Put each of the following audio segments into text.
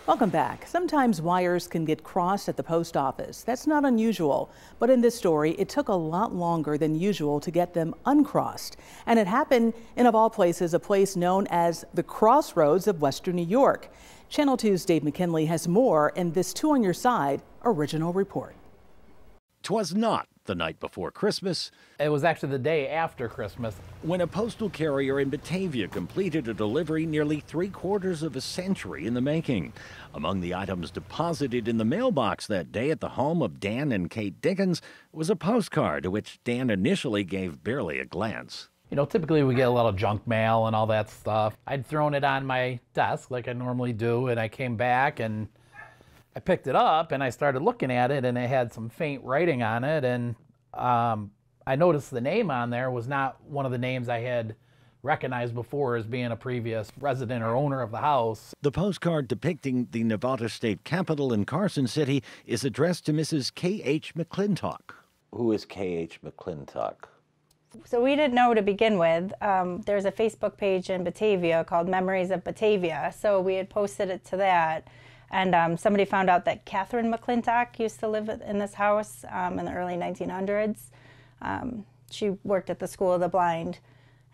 Welcome back. Sometimes wires can get crossed at the post office. That's not unusual, but in this story, it took a lot longer than usual to get them uncrossed. And it happened in, of all places, a place known as the Crossroads of Western New York. Channel 2's Dave McKinley has more in this Two on Your Side original report. 'Twas not the night before Christmas. It was actually the day after Christmas, When a postal carrier in Batavia completed a delivery nearly 3/4 of a century in the making. Among the items deposited in the mailbox that day at the home of Dan and Kate Dickens was a postcard to which Dan initially gave barely a glance. you know, typically we get a lot of junk mail and all that stuff. I'd thrown it on my desk like I normally do, and I came back and I picked it up and I started looking at it, and it had some faint writing on it, and I noticed the name on there was not one of the names I had recognized before as being a previous resident or owner of the house. The postcard depicting the Nevada state capitol in Carson City is addressed to Mrs. K.H. McClintock. Who is K.H. McClintock? So we didn't know to begin with. There's a Facebook page in Batavia called Memories of Batavia. So we had posted it to that. And somebody found out that Catherine McClintock used to live in this house in the early 1900s. She worked at the School of the Blind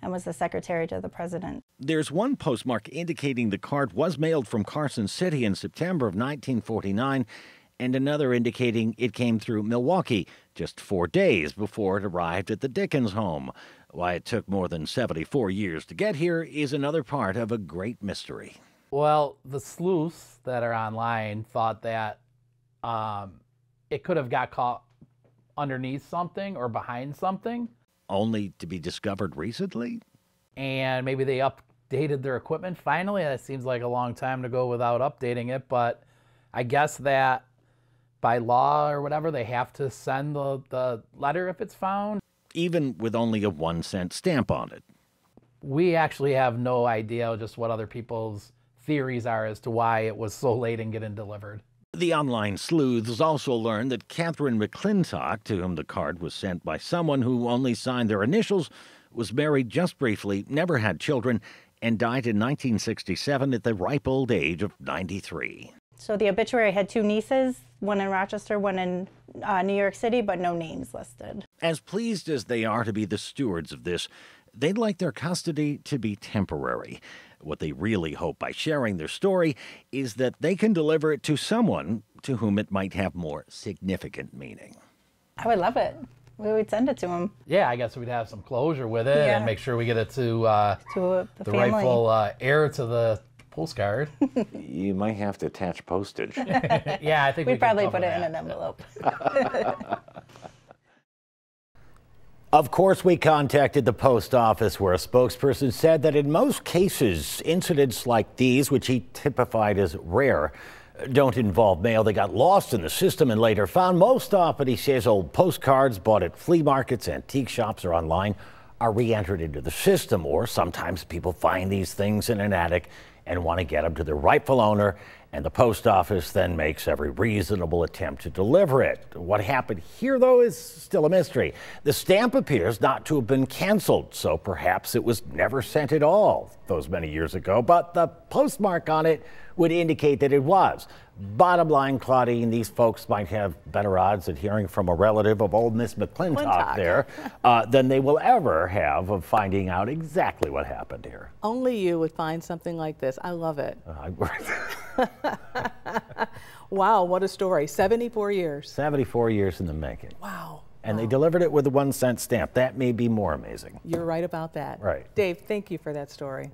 and was the secretary to the president. There's one postmark indicating the card was mailed from Carson City in September of 1949, and another indicating it came through Milwaukee just 4 days before it arrived at the Dickens home. Why it took more than 74 years to get here is another part of a great mystery. Well, the sleuths that are online thought that it could have got caught underneath something or behind something. Only to be discovered recently? And maybe they updated their equipment finally. That seems like a long time to go without updating it, but I guess that by law or whatever, they have to send the letter if it's found. Even with only a 1-cent stamp on it. We actually have no idea just what other people's theories are as to why it was so late in getting delivered. The online sleuths also learned that Catherine McClintock, to whom the card was sent by someone who only signed their initials, was married just briefly, never had children, and died in 1967 at the ripe old age of 93. So the obituary had 2 nieces, one in Rochester, one in New York City, but no names listed. As pleased as they are to be the stewards of this, they'd like their custody to be temporary. What they really hope by sharing their story is that they can deliver it to someone to whom it might have more significant meaning. I would love it. We would send it to them. Yeah, I guess we'd have some closure with it and make sure we get it to the the family. rightful heir to the postcard. You might have to attach postage. Yeah, I think We'd we probably can cover put it that. in an envelope. Of course, we contacted the post office, where a spokesperson said that in most cases, incidents like these, which he typified as rare, don't involve mail that got lost in the system and later found. Most often, he says, old postcards bought at flea markets, antique shops, or online are re-entered into the system, or sometimes people find these things in an attic and want to get them to their rightful owner, and the post office then makes every reasonable attempt to deliver it. What happened here, though, is still a mystery. The stamp appears not to have been canceled, so perhaps it was never sent at all those many years ago, but the postmark on it would indicate that it was. Bottom line, Claudine, these folks might have better odds at hearing from a relative of old Miss McClintock there than they will ever have of finding out exactly what happened here. Only you would find something like this. I love it. Wow, what a story. 74 years. 74 years in the making. Wow. And they delivered it with a 1-cent stamp. That may be more amazing. You're right about that. Right. Dave, thank you for that story.